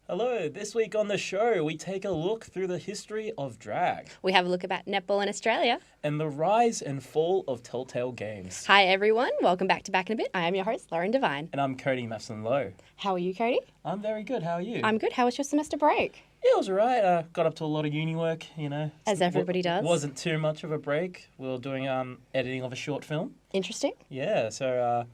Hello, this week on the show, we take a look through the history of drag We have a look about netball in Australia. and the rise and fall of Telltale Games. Hi everyone, welcome back to Back in a Bit. I am your host, Lauren Devine. And I'm Cody Mapson-Lowe. How are you, Cody? I'm very good, how are you? I'm good. How was your semester break? Yeah, it was alright. Got up to a lot of uni work, As everybody does. Wasn't too much of a break. We were doing editing of a short film. Interesting. Yeah, so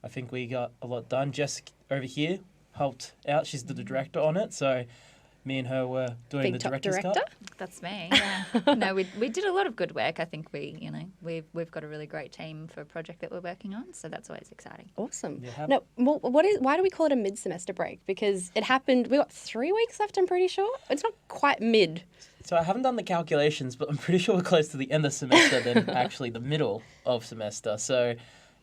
I think we got a lot done. Jess over here helped out. She's the director on it, so me and her were doing Big the top director's director. cut. That's me. Yeah. No, we did a lot of good work. I think we've got a really great team for a project that we're working on, so that's always exciting. Awesome. Yeah, No, well, why do we call it a mid-semester break? Because it happened, we got 3 weeks left, I'm pretty sure. It's not quite mid. So I haven't done the calculations, but I'm pretty sure we're close to the end of semester than actually the middle of semester. So,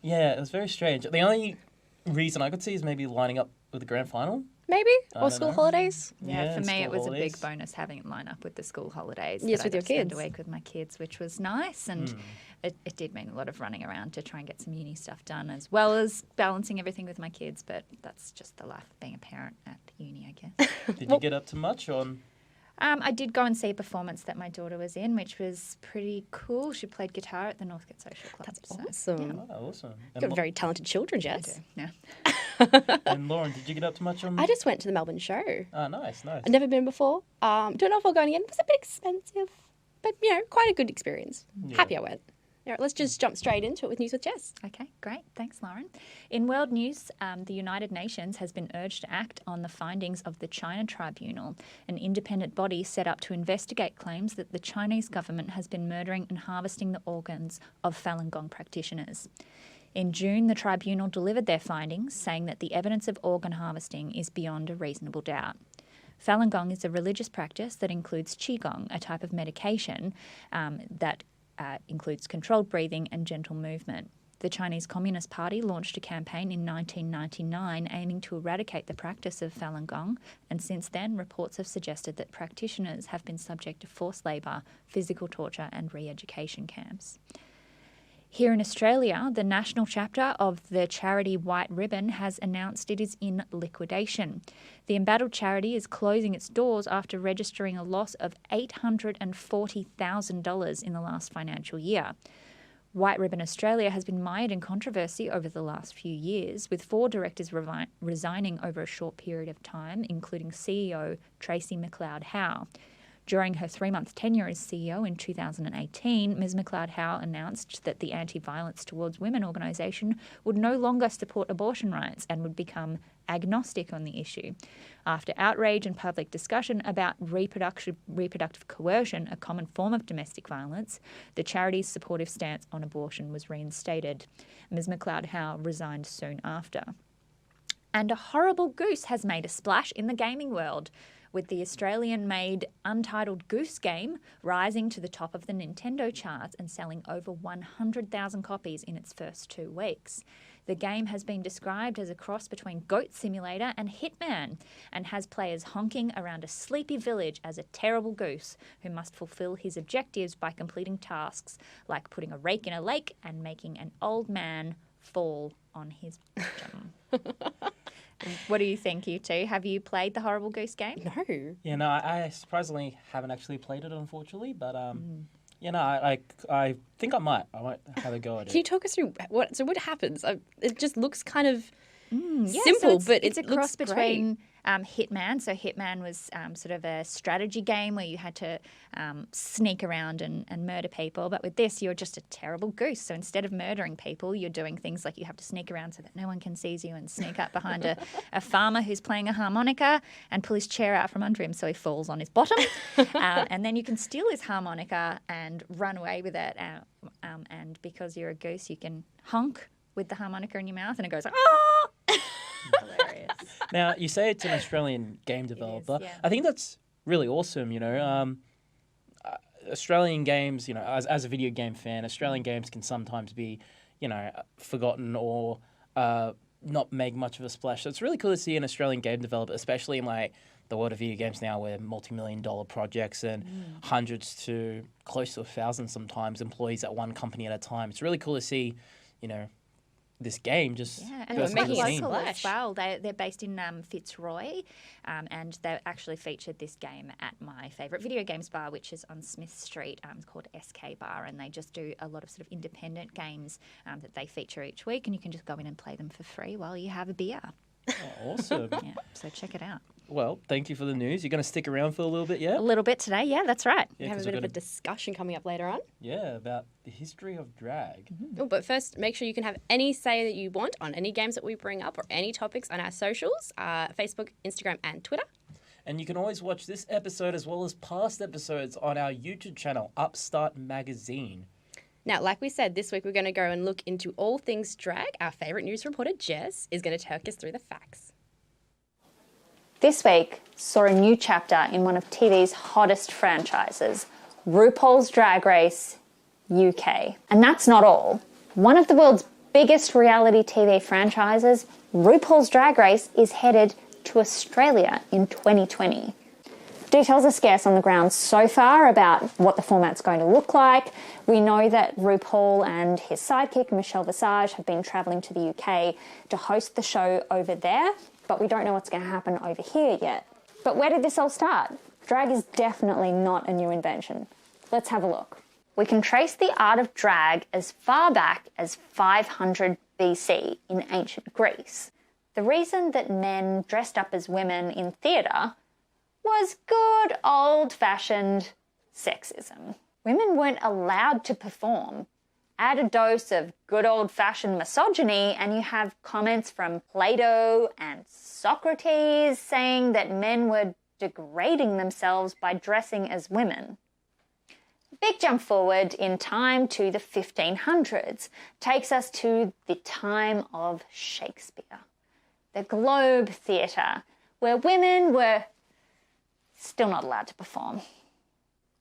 yeah, it was very strange. The only reason I could see is maybe lining up with the grand final. Maybe? I Or don't school know. holidays? Yeah, for me it school was a holidays. big bonus having it line up with the school holidays. Yes, that with I your got to spend kids. a week with my kids, which was nice, and it did mean a lot of running around to try and get some uni stuff done, as well as balancing everything with my kids. But that's just the life of being a parent at uni, I guess. Did you get up to much on? I did go and see a performance that my daughter was in, which was pretty cool. She played guitar at the Northcote Social Club. That's so, awesome. Oh, awesome. You've got very talented children, I Jess. do. Yeah. And Lauren, did you get up to much on? I just went to the Melbourne show. Oh, nice. I've never been before. Don't know if I'll go again. It was a bit expensive, but quite a good experience. Yeah. Happy I went. All right, let's just jump straight into it with News with Jess. Okay, great. Thanks, Lauren. In world news, the United Nations has been urged to act on the findings of the China Tribunal, an independent body set up to investigate claims that the Chinese government has been murdering and harvesting the organs of Falun Gong practitioners. In June, the tribunal delivered their findings, saying that the evidence of organ harvesting is beyond a reasonable doubt. Falun Gong is a religious practice that includes Qigong, a type of medication that includes controlled breathing and gentle movement. The Chinese Communist Party launched a campaign in 1999 aiming to eradicate the practice of Falun Gong, and since then reports have suggested that practitioners have been subject to forced labour, physical torture and re-education camps. Here in Australia, the national chapter of the charity White Ribbon has announced it is in liquidation. The embattled charity is closing its doors after registering a loss of $840,000 in the last financial year. White Ribbon Australia has been mired in controversy over the last few years, with 4 directors resigning over a short period of time, including CEO Tracy McLeod-Howe. During her 3-month tenure as CEO in 2018, Ms McLeod-Howe announced that the Anti-Violence Towards Women organisation would no longer support abortion rights and would become agnostic on the issue. After outrage and public discussion about reproductive coercion, a common form of domestic violence, the charity's supportive stance on abortion was reinstated. Ms McLeod-Howe resigned soon after. And a horrible goose has made a splash in the gaming world, with the Australian-made Untitled Goose game rising to the top of the Nintendo charts and selling over 100,000 copies in its first 2 weeks. The game has been described as a cross between Goat Simulator and Hitman, and has players honking around a sleepy village as a terrible goose who must fulfill his objectives by completing tasks like putting a rake in a lake and making an old man fall on his bottom. What do you think, you two? Have you played the Horrible Goose game? No. Yeah, no, I surprisingly haven't actually played it, unfortunately. But I think I might. I might have a go at Can you it. talk us through what happens? It just looks kind of Yeah, simple, so but it's it a cross looks between Hitman. So Hitman was sort of a strategy game where you had to sneak around and murder people. But with this, you're just a terrible goose. So instead of murdering people, you're doing things like you have to sneak around so that no one can seize you and sneak up behind a farmer who's playing a harmonica and pull his chair out from under him so he falls on his bottom. And then you can steal his harmonica and run away with it. And because you're a goose, you can honk with the harmonica in your mouth and it goes, ah! Hilarious. Now, you say it's an Australian game developer. yeah. I think that's really awesome, Australian games, as a video game fan, Australian games can sometimes be, forgotten or not make much of a splash. So it's really cool to see an Australian game developer, especially in the world of video games now, where multi-million-dollar projects and hundreds to close to 1,000 sometimes employees at one company at a time. It's really cool to see, this game just Yeah, and burst we're onto making the a scene. local splash. as well. They're based in Fitzroy, and they actually featured this game at my favourite video games bar, which is on Smith Street. It's called SK Bar, and they just do a lot of sort of independent games that they feature each week, and you can just go in and play them for free while you have a beer. Oh, awesome. Yeah, so check it out. Well, thank you for the news. You're going to stick around for a little bit, yeah? A little bit today, yeah, that's right. We have a 'cause bit we've of a got discussion coming up later on. Yeah, about the history of drag. Oh, but first, make sure you can have any say that you want on any games that we bring up or any topics on our socials, Facebook, Instagram, and Twitter. And you can always watch this episode as well as past episodes on our YouTube channel, Upstart Magazine. Now, like we said, this week we're going to go and look into all things drag. Our favourite news reporter, Jess, is going to take us through the facts. This week saw a new chapter in one of TV's hottest franchises, RuPaul's Drag Race UK. And that's not all. One of the world's biggest reality TV franchises, RuPaul's Drag Race, is headed to Australia in 2020. Details are scarce on the ground so far about what the format's going to look like. We know that RuPaul and his sidekick, Michelle Visage, have been travelling to the UK to host the show over there, but we don't know what's going to happen over here yet. But where did this all start? Drag is definitely not a new invention. Let's have a look. We can trace the art of drag as far back as 500 BC in ancient Greece. The reason that men dressed up as women in theatre was good old-fashioned sexism. Women weren't allowed to perform. Add a dose of good old-fashioned misogyny and you have comments from Plato and Socrates saying that men were degrading themselves by dressing as women. Big jump forward in time to the 1500s takes us to the time of Shakespeare, the Globe Theatre, where women were still not allowed to perform.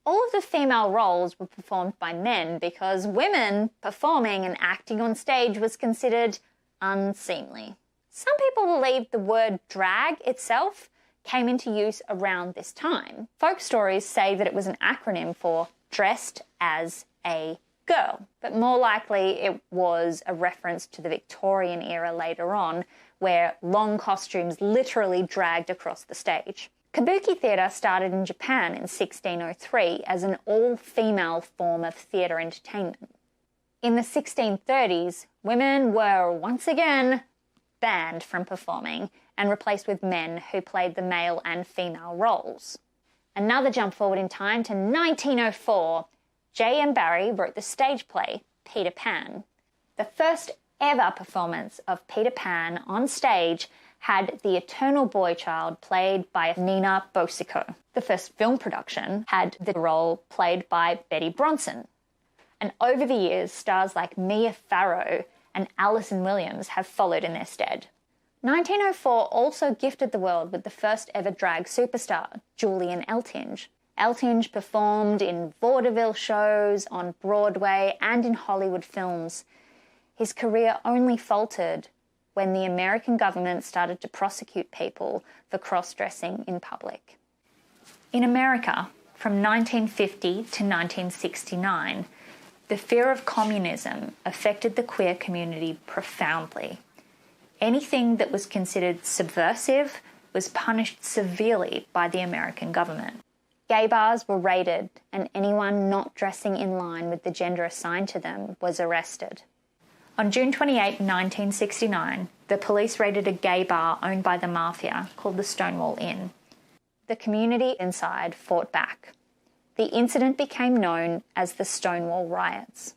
All of the female roles were performed by men because women performing and acting on stage was considered unseemly. Some people believe the word drag itself came into use around this time. Folk stories say that it was an acronym for dressed as a girl, but more likely it was a reference to the Victorian era later on, where long costumes literally dragged across the stage. Kabuki theatre started in Japan in 1603 as an all-female form of theatre entertainment. In the 1630s, women were once again banned from performing and replaced with men who played the male and female roles. Another jump forward in time to 1904, J.M. Barrie wrote the stage play Peter Pan. The first ever performance of Peter Pan on stage had the eternal boy child played by Nina Bosico. The first film production had the role played by Betty Bronson. And over the years, stars like Mia Farrow and Alison Williams have followed in their stead. 1904 also gifted the world with the first ever drag superstar, Julian Eltinge. Eltinge performed in vaudeville shows, on Broadway, and in Hollywood films. His career only faltered when the American government started to prosecute people for cross-dressing in public. In America, from 1950 to 1969, the fear of communism affected the queer community profoundly. Anything that was considered subversive was punished severely by the American government. Gay bars were raided, and anyone not dressing in line with the gender assigned to them was arrested. On June 28, 1969, the police raided a gay bar owned by the mafia called the Stonewall Inn. The community inside fought back. The incident became known as the Stonewall Riots.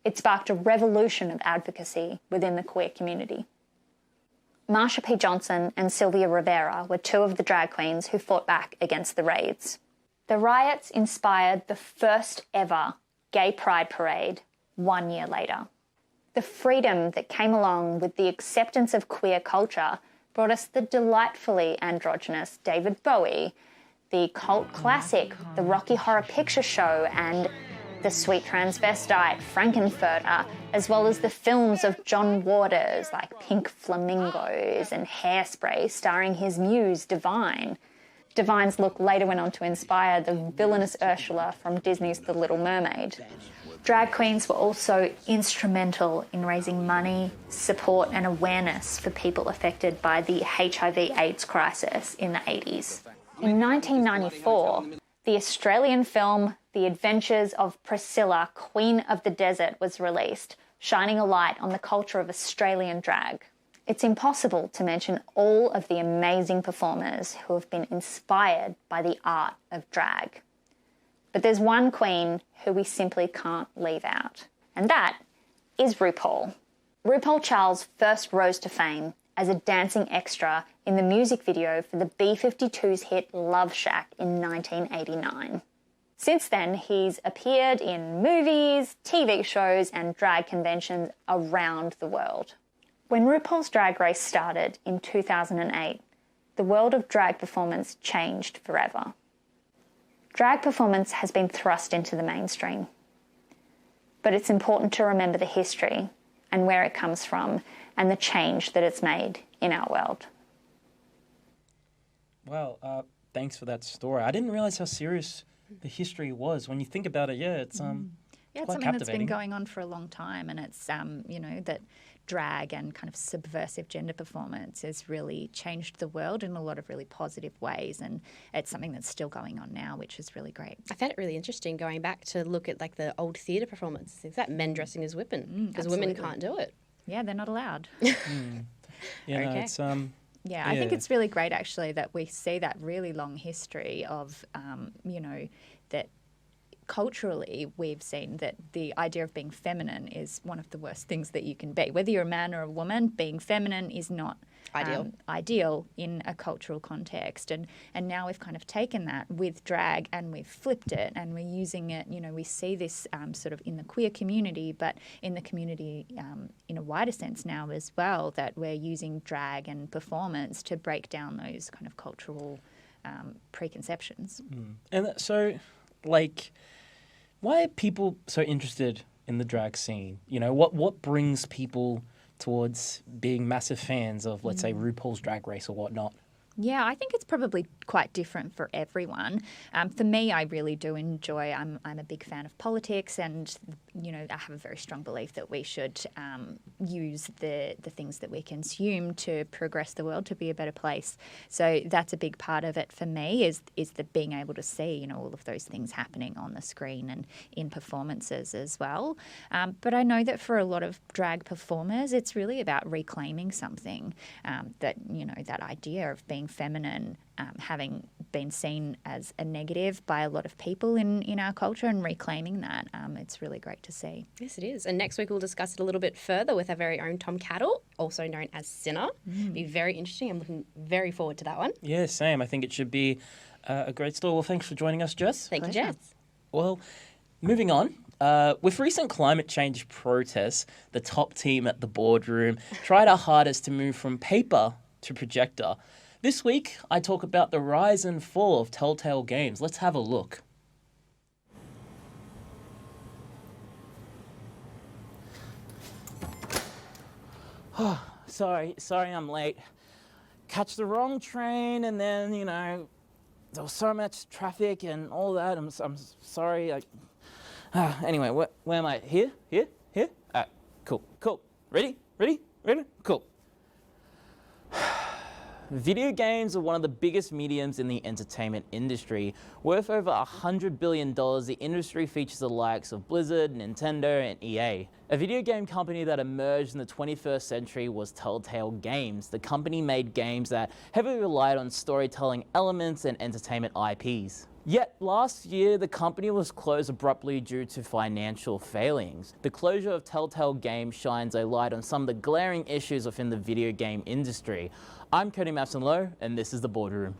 It sparked a revolution of advocacy within the queer community. Marsha P. Johnson and Sylvia Rivera were two of the drag queens who fought back against the raids. The riots inspired the first ever gay pride parade 1 year later. The freedom that came along with the acceptance of queer culture brought us the delightfully androgynous David Bowie, the cult classic The Rocky Horror Picture Show, and the sweet transvestite Frankenfurter, as well as the films of John Waters like Pink Flamingos and Hairspray starring his muse Divine. Divine's look later went on to inspire the villainous Ursula from Disney's The Little Mermaid. Drag queens were also instrumental in raising money, support and awareness for people affected by the HIV/AIDS crisis in the 80s. In 1994, the Australian film The Adventures of Priscilla, Queen of the Desert was released, shining a light on the culture of Australian drag. It's impossible to mention all of the amazing performers who have been inspired by the art of drag. But there's one queen who we simply can't leave out, and that is RuPaul. RuPaul Charles first rose to fame as a dancing extra in the music video for the B-52's hit Love Shack in 1989. Since then, he's appeared in movies, TV shows, and drag conventions around the world. When RuPaul's Drag Race started in 2008, the world of drag performance changed forever. Drag performance has been thrust into the mainstream, but it's important to remember the history and where it comes from and the change that it's made in our world. Well, thanks for that story. I didn't realize how serious the history was. When you think about it, it's Yeah, it's quite something that's been captivating. going on for a long time, and it's that drag and kind of subversive gender performance has really changed the world in a lot of really positive ways, and it's something that's still going on now, which is really great. I found it really interesting going back to look at like the old theatre performance. Is that men dressing as women? Because women absolutely. can't do it. Yeah, they're not allowed. No, Okay. it's Yeah, I think it's really great actually that we see that really long history of, that culturally we've seen that the idea of being feminine is one of the worst things that you can be. Whether you're a man or a woman, being feminine is not ideal in a cultural context. And now we've kind of taken that with drag and we've flipped it and we're using it, we see this sort of in the queer community, but in the community in a wider sense now as well, that we're using drag and performance to break down those kind of cultural preconceptions. And so, why are people so interested in the drag scene? What brings people towards being massive fans of, let's say, RuPaul's Drag Race or whatnot? Yeah, I think it's probably quite different for everyone. For me, I really do enjoy. I'm a big fan of politics, and I have a very strong belief that we should use the things that we consume to progress the world to be a better place. So that's a big part of it for me. Is the being able to see all of those things happening on the screen and in performances as well. But I know that for a lot of drag performers, it's really about reclaiming something that idea of being feminine, having been seen as a negative by a lot of people in our culture, and reclaiming that. It's really great to see. Yes, it is. And next week we'll discuss it a little bit further with our very own Tom Cattle, also known as Sinner. It'll be very interesting. I'm looking very forward to that one. Yeah, same. I think it should be a great story. Well, thanks for joining us, Jess. Thank you, Jess. Well, moving on. With recent climate change protests, the top team at the boardroom tried our hardest to move from paper to projector. This week, I talk about the rise and fall of Telltale Games. Let's have a look. Sorry, I'm late. Catch the wrong train, and then, there was so much traffic and all that. I'm sorry. Anyway, where am I? Here? Cool. Ready? Cool. Video games are one of the biggest mediums in the entertainment industry. Worth over $100 billion, the industry features the likes of Blizzard, Nintendo, and EA. A video game company that emerged in the 21st century was Telltale Games. The company made games that heavily relied on storytelling elements and entertainment IPs. Yet last year, the company was closed abruptly due to financial failings. The closure of Telltale Games shines a light on some of the glaring issues within the video game industry. I'm Cody Lowe, and this is The Boardroom.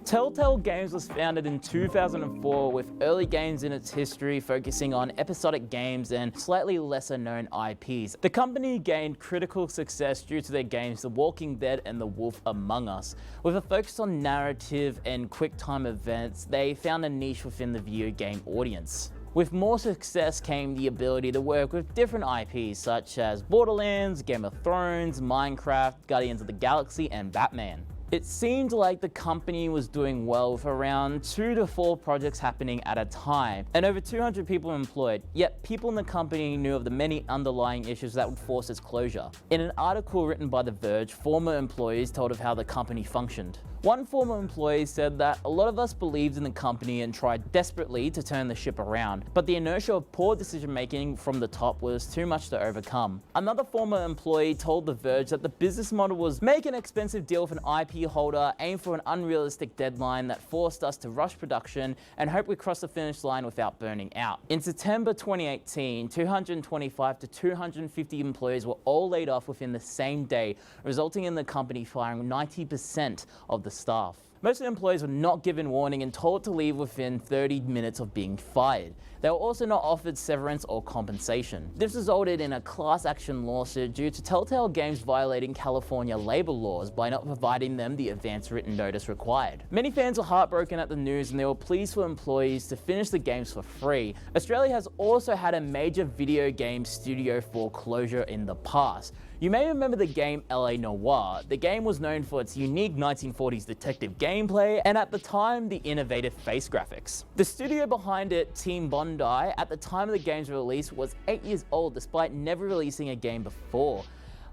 Telltale Games was founded in 2004 with early games in its history focusing on episodic games and slightly lesser known IPs. The company gained critical success due to their games The Walking Dead and The Wolf Among Us. With a focus on narrative and quick time events, they found a niche within the video game audience. With more success came the ability to work with different IPs such as Borderlands, Game of Thrones, Minecraft, Guardians of the Galaxy, and Batman. It seemed like the company was doing well with around 2 to 4 projects happening at a time, and over 200 people employed, yet people in the company knew of the many underlying issues that would force its closure. In an article written by The Verge, former employees told of how the company functioned. One former employee said that a lot of us believed in the company and tried desperately to turn the ship around, but the inertia of poor decision making from the top was too much to overcome. Another former employee told The Verge that the business model was make an expensive deal with an IP holder, aim for an unrealistic deadline that forced us to rush production and hope we cross the finish line without burning out. In September 2018, 225 to 250 employees were all laid off within the same day, resulting in the company firing 90% of the staff. Most of the employees were not given warning and told to leave within 30 minutes of being fired. They were also not offered severance or compensation. This resulted in a class action lawsuit due to Telltale Games violating California labor laws by not providing them the advance written notice required. Many fans were heartbroken at the news and they were pleased for employees to finish the games for free. Australia has also had a major video game studio foreclosure in the past. You may remember the game LA Noire. The game was known for its unique 1940s detective gameplay and at the time the innovative face graphics. The studio behind it, Team Bondi, at the time of the game's release was 8 years old despite never releasing a game before.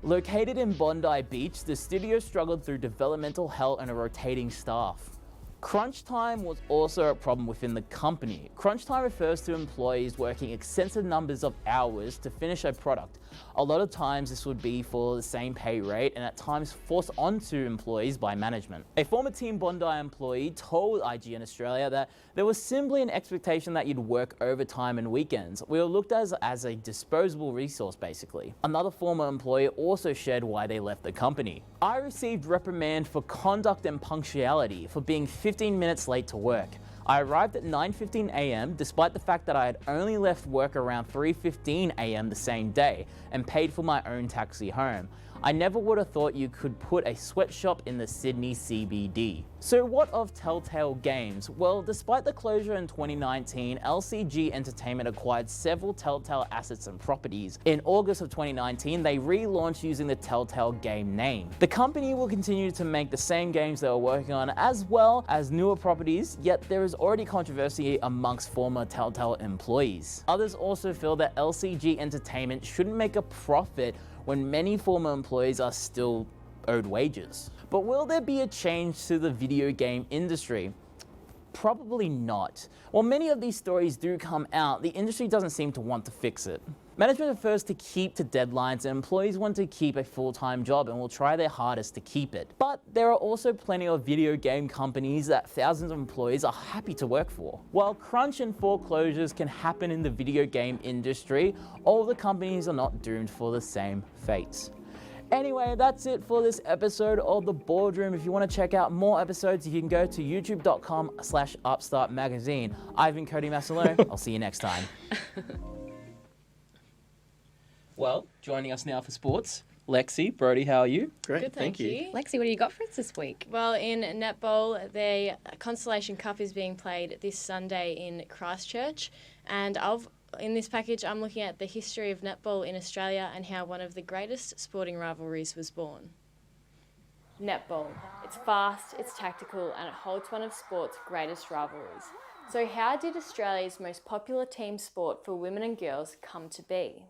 Located in Bondi Beach, the studio struggled through developmental hell and a rotating staff. Crunch time was also a problem within the company. Crunch time refers to employees working extensive numbers of hours to finish a product. A lot of times this would be for the same pay rate and at times forced onto employees by management. A former Team Bondi employee told IGN Australia that there was simply an expectation that you'd work overtime and weekends. We were looked at as a disposable resource basically. Another former employee also shared why they left the company. I received reprimand for conduct and punctuality for being 15 minutes late to work. I arrived at 9:15 a.m. despite the fact that I had only left work around 3:15 a.m. the same day and paid for my own taxi home. I never would have thought you could put a sweatshop in the Sydney CBD. So what of Telltale Games? Well, despite the closure in 2019, LCG Entertainment acquired several Telltale assets and properties. In August of 2019, they relaunched using the Telltale game name. The company will continue to make the same games they were working on as well as newer properties, yet there is already controversy amongst former Telltale employees. Others also feel that LCG Entertainment shouldn't make a profit when many former employees are still owed wages. But will there be a change to the video game industry? Probably not. While many of these stories do come out, the industry doesn't seem to want to fix it. Management prefers to keep to deadlines and employees want to keep a full-time job and will try their hardest to keep it. But there are also plenty of video game companies that thousands of employees are happy to work for. While crunch and foreclosures can happen in the video game industry, all the companies are not doomed for the same fates. Anyway, that's it for this episode of The Boardroom. If you want to check out more episodes, you can go to youtube.com/upstartmagazine. I've been Cody Massolo. I'll see you next time. Well, joining us now for sports, Lexie, Brody, how are you? Great, Good, thank you. thank Lexie, what do you got for us this week? Well, in netball, the Constellation Cup is being played this Sunday in Christchurch, and in this package, I'm looking at the history of netball in Australia and how one of the greatest sporting rivalries was born. Netball. It's fast, it's tactical, and it holds one of sport's greatest rivalries. So how did Australia's most popular team sport for women and girls come to be?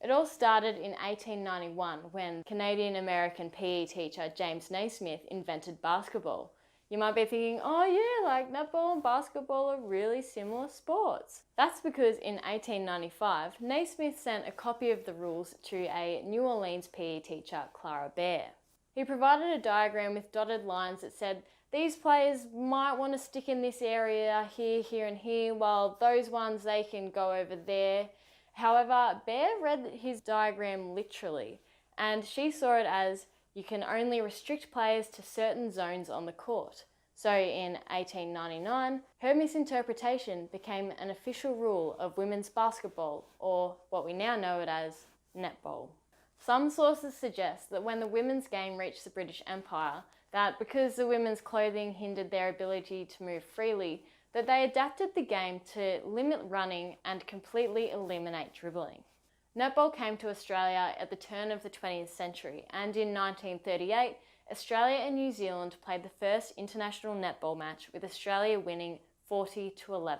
It all started in 1891 when Canadian-American PE teacher James Naismith invented basketball. You might be thinking, oh yeah, like netball and basketball are really similar sports. That's because in 1895, Naismith sent a copy of the rules to a New Orleans PE teacher, Clara Bear. He provided a diagram with dotted lines that said, these players might want to stick in this area here, here and here, while those ones they can go over there. However, Bear read his diagram literally, and she saw it as you can only restrict players to certain zones on the court. So in 1899, her misinterpretation became an official rule of women's basketball, or what we now know it as netball. Some sources suggest that when the women's game reached the British Empire, that because the women's clothing hindered their ability to move freely, that they adapted the game to limit running and completely eliminate dribbling. Netball came to Australia at the turn of the 20th century, and in 1938, Australia and New Zealand played the first international netball match, with Australia winning 40-11.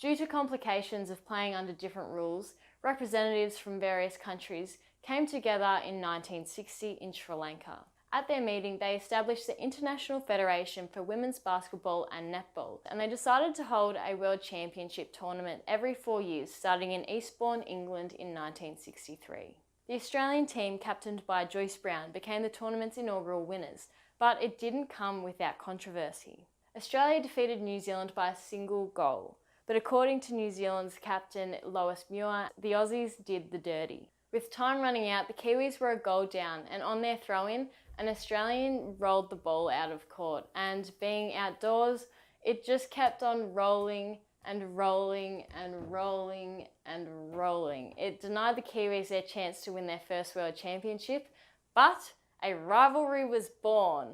Due to complications of playing under different rules, representatives from various countries came together in 1960 in Sri Lanka. At their meeting, they established the International Federation for Women's Basketball and Netball, and they decided to hold a World Championship tournament every 4 years, starting in Eastbourne, England in 1963. The Australian team, captained by Joyce Brown, became the tournament's inaugural winners, but it didn't come without controversy. Australia defeated New Zealand by a single goal, but according to New Zealand's captain Lois Muir, the Aussies did the dirty. With time running out, the Kiwis were a goal down, and on their throw-in, an Australian rolled the ball out of court, and being outdoors, it just kept on rolling and rolling and rolling and rolling. It denied the Kiwis their chance to win their first World Championship, but a rivalry was born.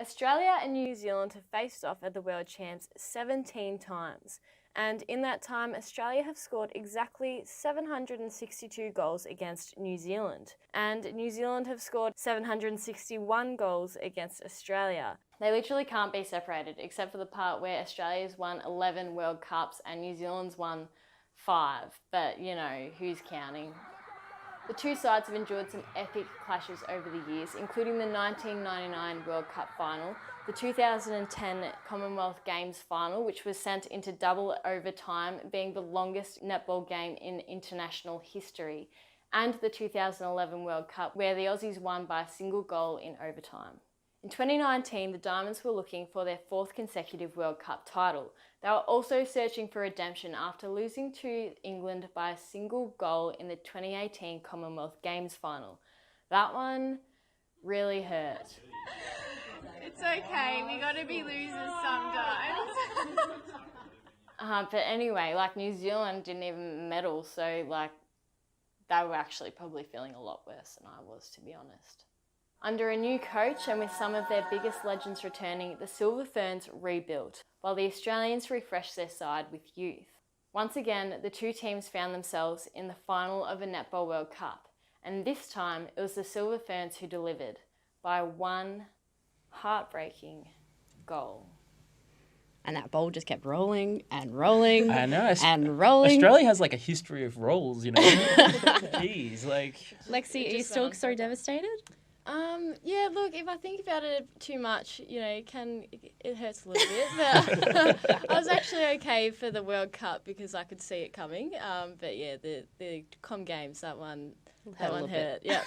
Australia and New Zealand have faced off at the World Champs 17 times, and in that time, Australia have scored exactly 762 goals against New Zealand, and New Zealand have scored 761 goals against Australia. They literally can't be separated, except for the part where Australia's won 11 World Cups and New Zealand's won 5, but you know, who's counting? The two sides have endured some epic clashes over the years, including the 1999 World Cup final, the 2010 Commonwealth Games final, which was sent into double overtime, being the longest netball game in international history, and the 2011 World Cup, where the Aussies won by a single goal in overtime. In 2019, the Diamonds were looking for their 4th consecutive World Cup title. They were also searching for redemption after losing to England by a single goal in the 2018 Commonwealth Games final. That one really hurt. It's okay, we gotta be losers sometimes. But anyway, New Zealand didn't even medal, so they were actually probably feeling a lot worse than I was, to be honest. Under a new coach and with some of their biggest legends returning, the Silver Ferns rebuilt, while the Australians refreshed their side with youth. Once again, the two teams found themselves in the final of a Netball World Cup, and this time it was the Silver Ferns who delivered by one heartbreaking goal. And that ball just kept rolling and rolling I know. and rolling. Australia has a history of rolls, you know. Jeez, Lexie, are you still so devastated? Yeah, look, if I think about it too much, you know, it hurts a little bit, but I was actually okay for the World Cup because I could see it coming. But yeah, the Com Games, that one hurt. Yeah.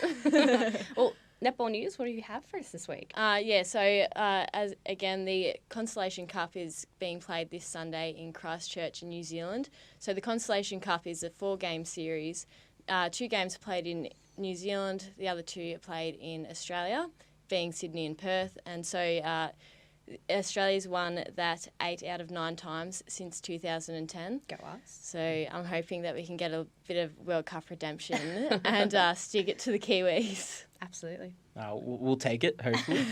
Well, Netball news, what do you have for us this week? As again, the Constellation Cup is being played this Sunday in Christchurch in New Zealand. So the Constellation Cup is a 4-game series. 2 games played in New Zealand, the other 2 are played in Australia, being Sydney and Perth. And so Australia's won that 8 out of 9 times since 2010. Go us. So I'm hoping that we can get a bit of World Cup redemption and stick it to the Kiwis. Absolutely. we'll take it, hopefully.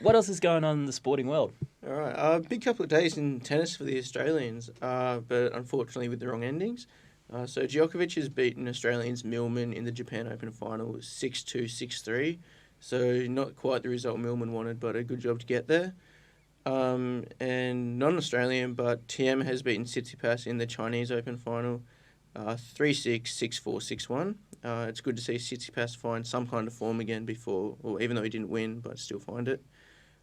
What else is going on in the sporting world? All right, big couple of days in tennis for the Australians, but unfortunately with the wrong endings. So Djokovic has beaten Australians Millman in the Japan Open final 6-2, 6-3. So not quite the result Millman wanted, but a good job to get there. And non-Australian, but TM has beaten Tsitsipas in the Chinese Open final 3-6, 6-4, 6-1. It's good to see Tsitsipas find some kind of form again before, or even though he didn't win, but still find it.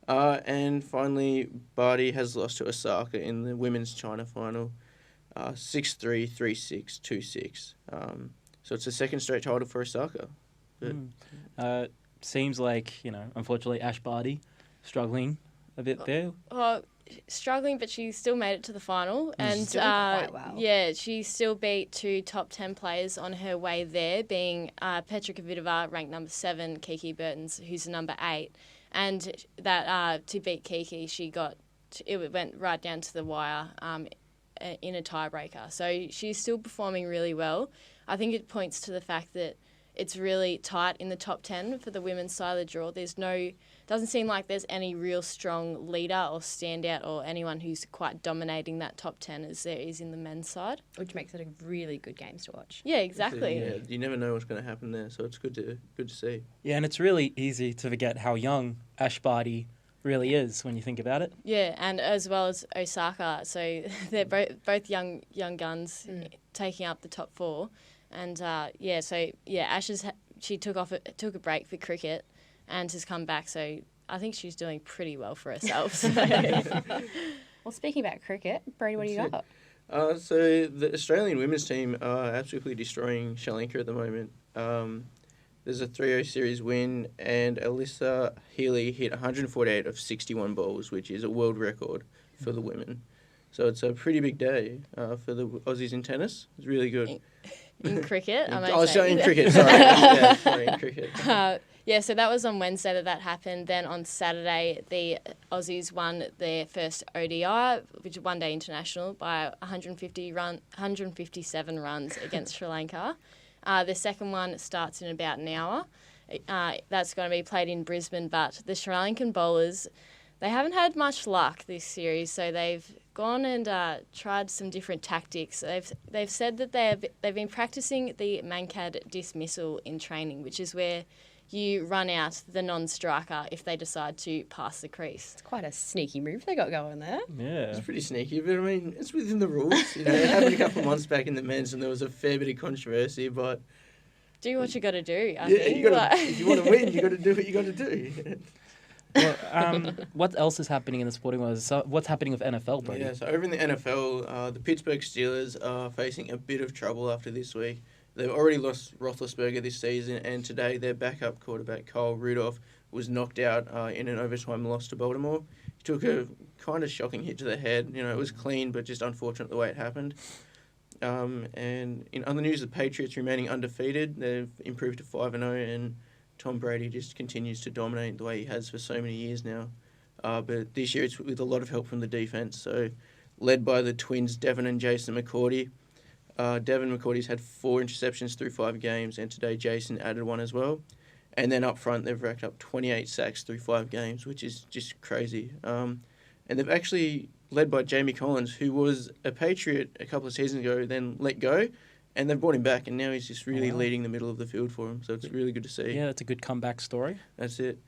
And finally, Barty has lost to Osaka in the women's China final 6-3, 3-6, 2-6. So it's the second straight title for Osaka. But, seems like, unfortunately, Ash Barty struggling a bit there. Struggling, but she still made it to the final. And Still did quite well. Yeah, she still beat 2 top 10 players on her way there, being Petra Kvitova, ranked number 7, Kiki Bertens, who's number 8. And that to beat Kiki, it went right down to the wire in a tiebreaker. So she's still performing really well. I think it points to the fact that it's really tight in the top 10 for the women's side of the draw. Doesn't seem like there's any real strong leader or standout or anyone who's quite dominating that top 10 as there is in the men's side. Which makes it a really good games to watch. Yeah, exactly. Yeah, you never know what's going to happen there, so it's good to see. Yeah, and it's really easy to forget how young Ash Barty really is when you think about it. Yeah, and as well as Osaka, so they're both young guns taking up the top 4, and Ash she took a break for cricket, and has come back. So I think she's doing pretty well for herself. Well, speaking about cricket, Brady, what do you got? So the Australian women's team are absolutely destroying Sri Lanka at the moment. There's a 3-0 series win, and Alyssa Healy hit 148 of 61 balls, which is a world record for the women. So it's a pretty big day for the Aussies in tennis. It's really good. In cricket, in cricket, sorry. Yeah, sorry, in cricket. So that was on Wednesday that happened. Then on Saturday, the Aussies won their first ODI, which is one-day international, by 157 runs against Sri Lanka. The second one starts in about an hour. That's going to be played in Brisbane, but the Sri Lankan bowlers, they haven't had much luck this series, so they've gone and tried some different tactics. They've said that they've been practicing the Mankad dismissal in training, which is where you run out the non-striker if they decide to pass the crease. It's quite a sneaky move they got going there. Yeah. It's pretty sneaky, but I mean, it's within the rules. You know, it happened a couple of months back in the men's, and there was a fair bit of controversy, but... Do what you got to do, I think. think. If you want to win, you got to do what you got to do. Well, what else is happening in the sporting world? So what's happening with NFL, Brody? Yeah, so over in the NFL, the Pittsburgh Steelers are facing a bit of trouble after this week. They've already lost Roethlisberger this season, and today their backup quarterback, Kyle Rudolph, was knocked out in an overtime loss to Baltimore. He took a kind of shocking hit to the head. You know, it was clean, but just unfortunate the way it happened. And in other news, the Patriots remaining undefeated. They've improved to 5-0, and Tom Brady just continues to dominate the way he has for so many years now. But this year it's with a lot of help from the defense. So led by the twins, Devin and Jason McCourty. Devin McCourty's had 4 interceptions through 5 games, and today Jason added 1 as well. And then up front, they've racked up 28 sacks through 5 games, which is just crazy. And they've actually led by Jamie Collins, who was a Patriot a couple of seasons ago, then let go, and they've brought him back, and now he's just really leading the middle of the field for him. So it's really good to see. Yeah, that's a good comeback story. That's it.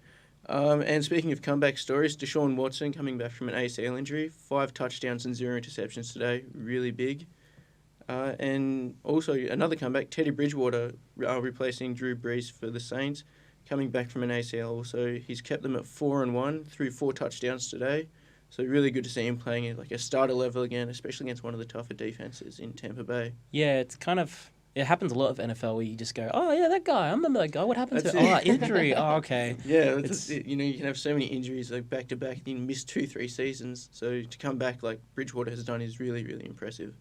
And speaking of comeback stories, Deshaun Watson coming back from an ACL injury, 5 touchdowns and 0 interceptions today, really big. And also another comeback, Teddy Bridgewater replacing Drew Brees for the Saints, coming back from an ACL. So he's kept them at 4-1 through 4 touchdowns today. So really good to see him playing at like a starter level again, especially against one of the tougher defenses in Tampa Bay. Yeah, it happens a lot of NFL where you just go, oh yeah, that guy, I remember that guy. What happened That's to him? Oh, injury. Oh, okay. Yeah, you know, you can have so many injuries like back to back. You miss 2-3 seasons, so to come back like Bridgewater has done is really, really impressive.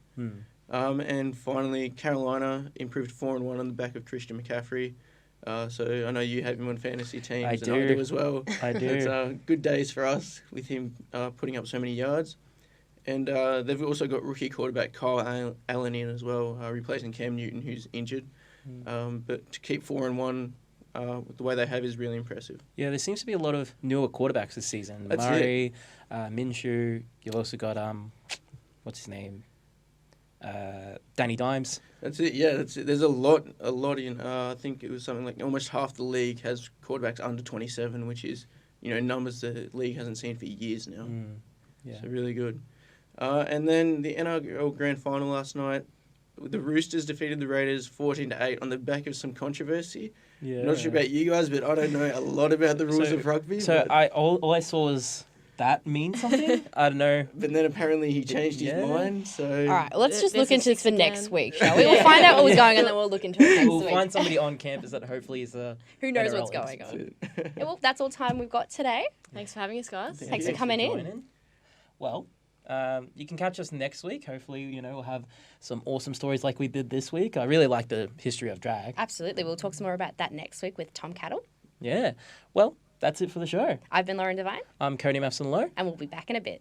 And finally, Carolina improved 4-1 on the back of Christian McCaffrey. So I know you have him on fantasy teams. I and do. I do as well. I do. It's good days for us with him putting up so many yards. And they've also got rookie quarterback Kyle Allen in as well, replacing Cam Newton, who's injured. But to keep 4-1 the way they have is really impressive. Yeah, there seems to be a lot of newer quarterbacks this season. That's Murray, Minshew. You've also got what's his name? Danny Dimes. That's it. Yeah, that's it. There's a lot in. I think it was something like almost half the league has quarterbacks under 27, which is numbers the league hasn't seen for years now. Yeah. So really good. And then the NRL Grand Final last night, the Roosters defeated the Raiders 14-8 on the back of some controversy. Yeah. Not sure about you guys, but I don't know a lot about the rules of rugby. So but all I saw was that means something. I don't know. But then apparently he changed his mind. So all right, let's just look into this for next again. week, shall we? We'll find out what was going on, and then we'll look into it next We'll week. find somebody on campus that hopefully is a Who knows NRL what's going expert. on? Yeah, well, that's all time we've got today. Thanks for having us, guys. Thanks for coming in. joining. Well, you can catch us next week. Hopefully, we'll have some awesome stories like we did this week. I really like the history of drag. Absolutely. We'll talk some more about that next week with Tom Cattle. Yeah. Well, that's it for the show. I've been Lauren Devine, I'm Cody Mafson-Lowe. and we'll be back in a bit.